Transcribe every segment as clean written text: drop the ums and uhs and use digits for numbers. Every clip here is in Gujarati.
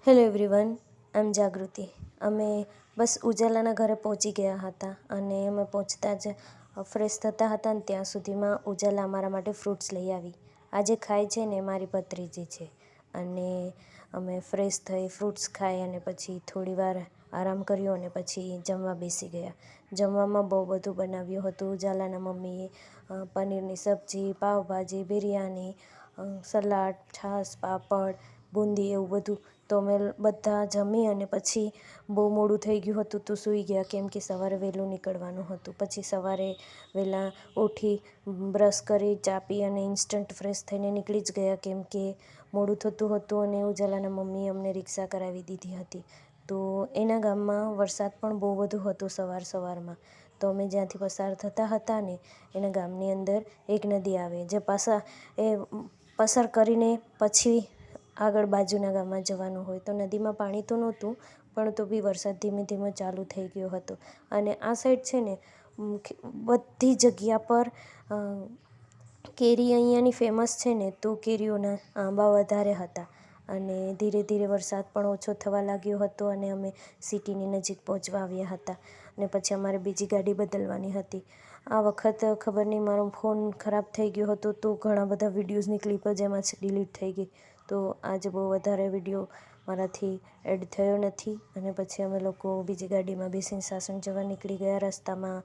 હેલો એવરીવન, આઈ એમ જાગૃતિ. અમે બસ ઉજાલાના ઘરે પહોંચી ગયા હતા અને અમે પહોંચતા જ ફ્રેશ થતા હતા ને ત્યાં સુધીમાં ઉજાલા અમારા માટે ફ્રૂટ્સ લઈ આવી. આજે ખાય છે ને મારી ભત્રીજી છે અને અમે ફ્રેશ થઈ ફ્રૂટ્સ ખાઈ અને પછી થોડી વાર આરામ કર્યો અને પછી જમવા બેસી ગયા. જમવામાં બહુ બધું બનાવ્યું હતું. ઉજાલાના મમ્મીએ પનીરની સબ્જી, પાવભાજી, બિરયાની, સલાડ, છાશ, પાપડ, બુંદી એવું બધું. તો અમે બધા જમી અને પછી બહુ મોડું થઈ ગયું હતું તો સૂઈ ગયા, કેમ કે સવારે વહેલું નીકળવાનું હતું. પછી સવારે વહેલા ઉઠી બ્રશ કરી ચા પી અને ઇન્સ્ટન્ટ ફ્રેશ થઈને નીકળી જ ગયા, કેમ કે મોડું થતું હતું અને ઉજાલાના મમ્મીએ અમને રિક્ષા કરાવી દીધી હતી. તો એના ગામમાં વરસાદ પણ બહુ બધું હતું સવારમાં. તો અમે જ્યાંથી પસાર થતા હતા ને એના ગામની અંદર એક નદી આવે, જે પસાર કરીને પછી આગળ બાજુના ગામમાં જવાનું હોય. તો નદીમાં પાણી તો નહોતું, પણ તો બી વરસાદ ધીમે ધીમે ચાલુ થઈ ગયો હતો. અને આ સાઈડ છે ને બધી જગ્યા પર કેરી અહીંયાની ફેમસ છે ને, તો કેરીઓના આંબા વધારે હતા અને ધીરે ધીરે વરસાદ પણ ઓછો થવા લાગ્યો હતો અને અમે સિટીની નજીક પહોંચવા આવ્યા હતા. અને પછી અમારે બીજી ગાડી બદલવાની હતી. આ વખત ખબર નહીં, મારો ફોન ખરાબ થઈ ગયો હતો તો ઘણા બધા વિડીયોઝની ક્લિપ જ એમાં ડિલીટ થઈ ગઈ. તો આજે બહુ વધારે વિડીયો મારાથી એડ થયો નથી અને પછી અમે લોકો બીજી ગાડીમાં બેસીને સાસણ જવા નીકળી ગયા. રસ્તામાં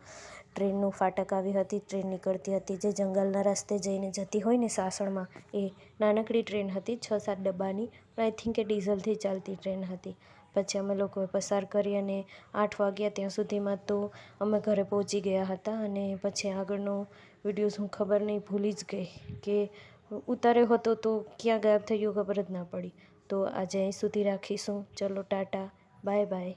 ટ્રેનનું ફાટક આવી હતી, ટ્રેન નીકળતી હતી જે જંગલના રસ્તે જઈને જતી હોય ને સાસણમાં. એ નાનકડી ટ્રેન હતી, 6-7 ડબ્બાની, પણ આઈ થિંક એ ડીઝલથી ચાલતી ટ્રેન હતી. પછી અમે લોકોએ પસાર કરી અને 8 વાગ્યા ત્યાં સુધીમાં તો અમે ઘરે પહોંચી ગયા હતા. અને પછી આગળનો વિડીયોઝ હું ખબર નહીં ભૂલી જ ગઈ કે ઉતાર્યો હતો તો ક્યાં ગાયબ થઈ ગયો ખબર જ ના પડી. તો આજે અહીં સુધી રાખીશું. ચલો ટાટા, બાય બાય.